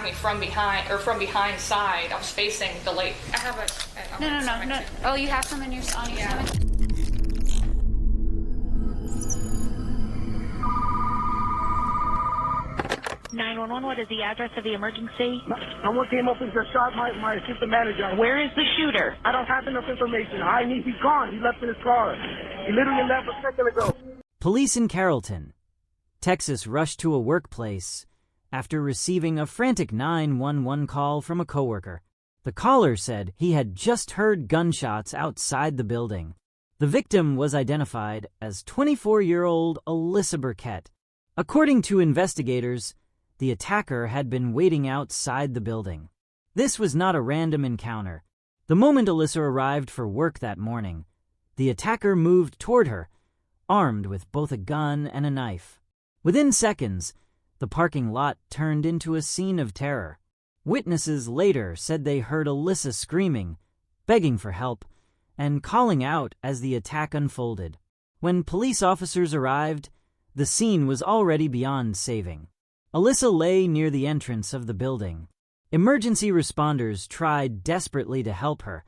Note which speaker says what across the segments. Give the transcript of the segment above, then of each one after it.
Speaker 1: me from behind side. I was facing the lake. I have a...
Speaker 2: No. Oh, you have some on your stomach?
Speaker 3: 911, what is the address of the emergency?
Speaker 4: Someone came up and just shot my assistant manager.
Speaker 3: Where is the shooter?
Speaker 4: I don't have enough information. He's gone. He left in his car. He literally left a second ago.
Speaker 5: Police in Carrollton, Texas rushed to a workplace after receiving a frantic 911 call from a coworker. The caller said he had just heard gunshots outside the building. The victim was identified as 24-year-old Alyssa Burkett. According to investigators, the attacker had been waiting outside the building. This was not a random encounter. The moment Alyssa arrived for work that morning, the attacker moved toward her, armed with both a gun and a knife. Within seconds, the parking lot turned into a scene of terror. Witnesses later said they heard Alyssa screaming, begging for help, and calling out as the attack unfolded. When police officers arrived, the scene was already beyond saving. Alyssa lay near the entrance of the building. Emergency responders tried desperately to help her,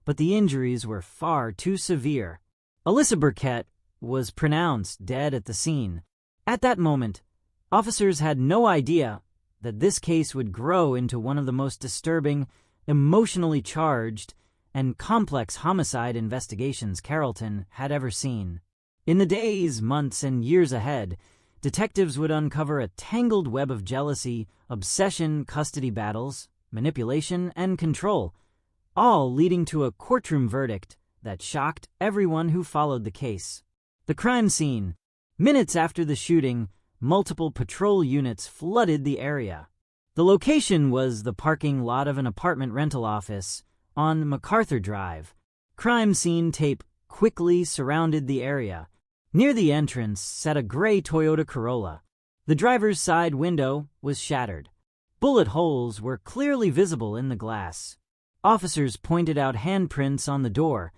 Speaker 5: but the injuries were far too severe. Alyssa Burkett was pronounced dead at the scene. At that moment, officers had no idea that this case would grow into one of the most disturbing, emotionally charged, and complex homicide investigations Carrollton had ever seen. In the days, months, and years ahead, detectives would uncover a tangled web of jealousy, obsession, custody battles, manipulation, and control, all leading to a courtroom verdict that shocked everyone who followed the case. The crime scene. Minutes after the shooting, multiple patrol units flooded the area. The location was the parking lot of an apartment rental office on MacArthur Drive. Crime scene tape quickly surrounded the area. Near the entrance sat a gray Toyota Corolla. The driver's side window was shattered. Bullet holes were clearly visible in the glass. Officers pointed out handprints on the door,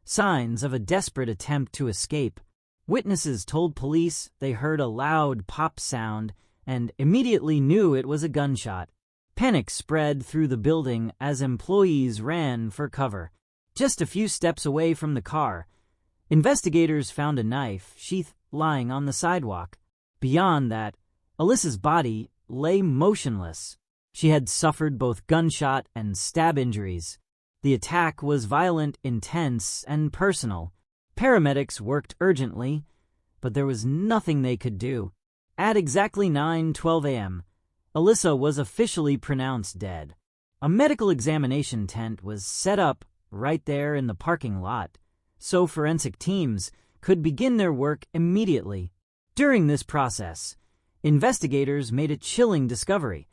Speaker 5: signs of a desperate attempt to escape. Witnesses told police they heard a loud pop sound and immediately knew it was a gunshot. Panic spread through the building as employees ran for cover. Just a few steps away from the car, investigators found a knife sheath lying on the sidewalk. Beyond that, Alyssa's body lay motionless. She had suffered both gunshot and stab injuries. The attack was violent, intense, and personal. Paramedics worked urgently, but there was nothing they could do. At exactly 9:12 a.m., Alyssa was officially pronounced dead. A medical examination tent was set up right there in the parking lot, so forensic teams could begin their work immediately. During this process, investigators made a chilling discovery: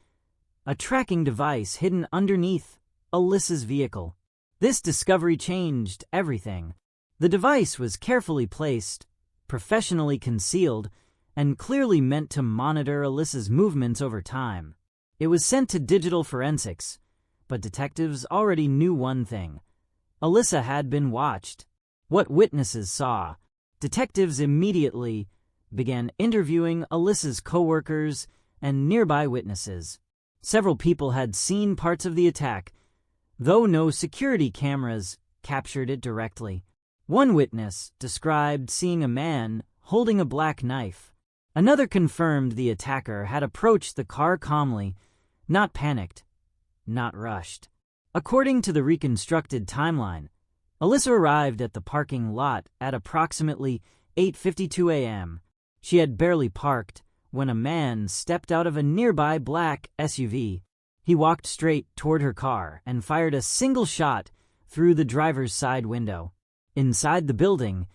Speaker 5: a tracking device hidden underneath Alyssa's vehicle. This discovery changed everything. The device was carefully placed, professionally concealed, and clearly meant to monitor Alyssa's movements over time. It was sent to digital forensics, but detectives already knew one thing: Alyssa had been watched. What witnesses saw? Detectives immediately began interviewing Alyssa's coworkers and nearby witnesses. Several people had seen parts of the attack, though no security cameras captured it directly. One witness described seeing a man holding a black knife. Another confirmed the attacker had approached the car calmly, not panicked, not rushed. According to the reconstructed timeline, Alyssa arrived at the parking lot at approximately 8:52 a.m. She had barely parked when a man stepped out of a nearby black SUV. He walked straight toward her car and fired a single shot through the driver's side window. Inside the building,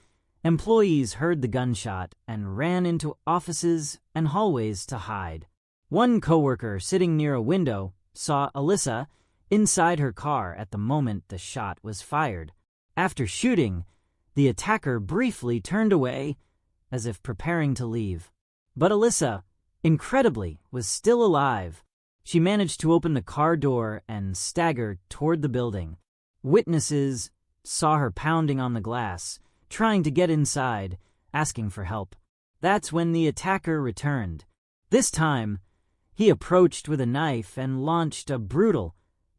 Speaker 5: employees heard the gunshot and ran into offices and hallways to hide. One coworker sitting near a window saw Alyssa inside her car at the moment the shot was fired. After shooting, the attacker briefly turned away as if preparing to leave. But Alyssa, incredibly, was still alive. She managed to open the car door and stagger toward the building. Witnesses saw her pounding on the glass, trying to get inside, asking for help. That's when the attacker returned. This time, He approached with a knife and launched a brutal,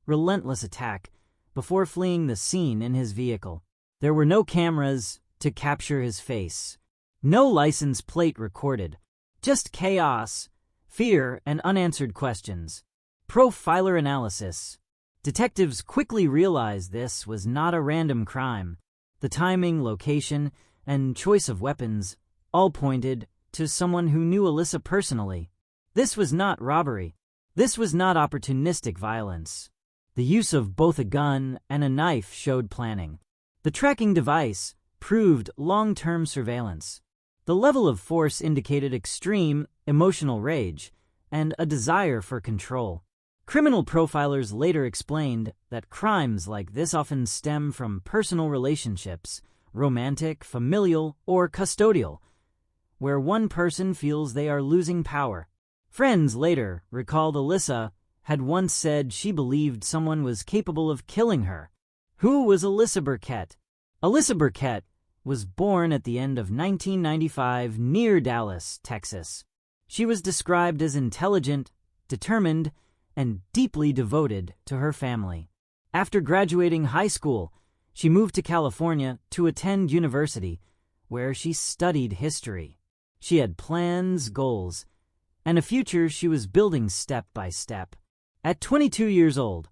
Speaker 5: relentless attack before fleeing the scene in his vehicle. There were no cameras to capture his face, no license plate recorded, just chaos, fear, and unanswered questions. Profiler analysis. Detectives quickly realized this was not a random crime. The timing, location, and choice of weapons all pointed to someone who knew Alyssa personally. This was not robbery. This was not opportunistic violence. The use of both a gun and a knife showed planning. The tracking device proved long-term surveillance. The level of force indicated extreme emotional rage and a desire for control. Criminal profilers later explained that crimes like this often stem from personal relationships, romantic, familial, or custodial, where one person feels they are losing power. Friends later recalled Alyssa had once said she believed someone was capable of killing her. Who was Alyssa Burkett? Alyssa Burkett was born at the end of 1995 near Dallas, Texas. She was described as intelligent, determined, and deeply devoted to her family. After graduating high school, she moved to California to attend university, where she studied history. She had plans, goals, and a future she was building step by step. At 22 years old,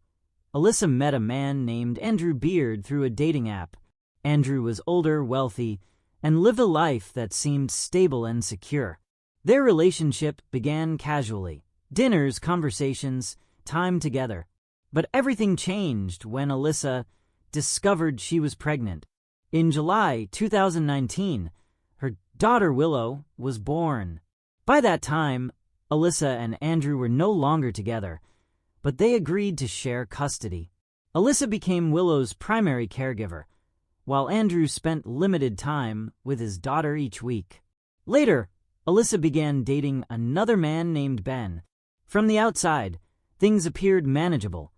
Speaker 5: Alyssa met a man named Andrew Beard through a dating app. Andrew was older, wealthy, and lived a life that seemed stable and secure. Their relationship began casually. Dinners, conversations, time together. But everything changed when Alyssa discovered she was pregnant. In July 2019, her daughter Willow was born. By that time, Alyssa and Andrew were no longer together, but they agreed to share custody. Alyssa became Willow's primary caregiver, while Andrew spent limited time with his daughter each week. Later, Alyssa began dating another man named Ben. From the outside, things appeared manageable,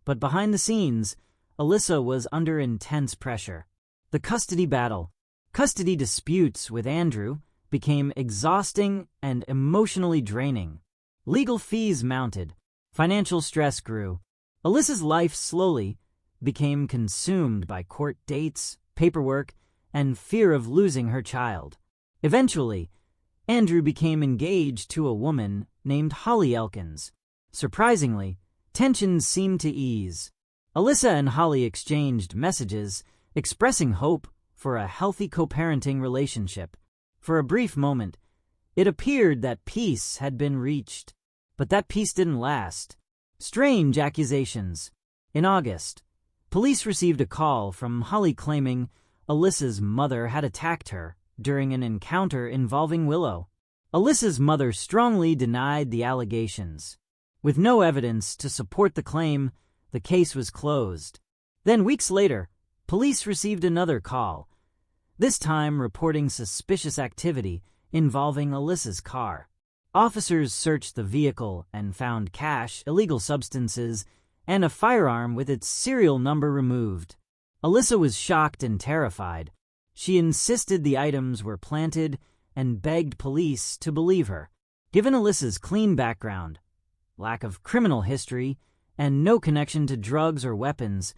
Speaker 5: but behind the scenes, Alyssa was under intense pressure. The custody battle. Custody disputes with Andrew became exhausting and emotionally draining. Legal fees mounted. Financial stress grew. Alyssa's life slowly became consumed by court dates, paperwork, and fear of losing her child. Eventually, Andrew became engaged to a woman named Holly Elkins. Surprisingly, tensions seemed to ease. Alyssa and Holly exchanged messages expressing hope for a healthy co-parenting relationship. For a brief moment, it appeared that peace had been reached, but that peace didn't last. Strange accusations. In August, police received a call from Holly claiming Alyssa's mother had attacked her during an encounter involving Willow. Alyssa's mother strongly denied the allegations. With no evidence to support the claim, the case was closed. Then weeks later, police received another call, this time reporting suspicious activity involving Alyssa's car. Officers searched the vehicle and found cash, illegal substances, and a firearm with its serial number removed. Alyssa was shocked and terrified. She insisted the items were planted and begged police to believe her. Given Alyssa's clean background, lack of criminal history, and no connection to drugs or weapons,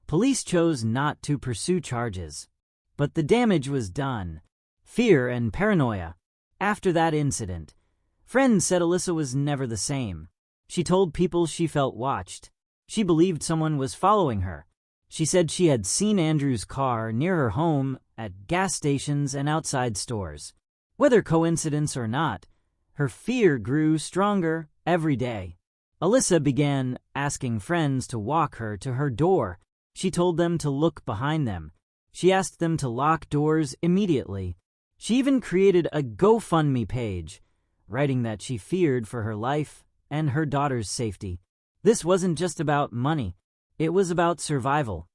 Speaker 5: police chose not to pursue charges. But the damage was done. Fear and paranoia. After that incident, friends said Alyssa was never the same. She told people she felt watched. She believed someone was following her. She said she had seen Andrew's car near her home, at gas stations, and outside stores. Whether coincidence or not, her fear grew stronger every day. Alyssa began asking friends to walk her to her door. She told them to look behind them. She asked them to lock doors immediately. She even created a GoFundMe page, writing that she feared for her life and her daughter's safety. This wasn't just about money. It was about survival.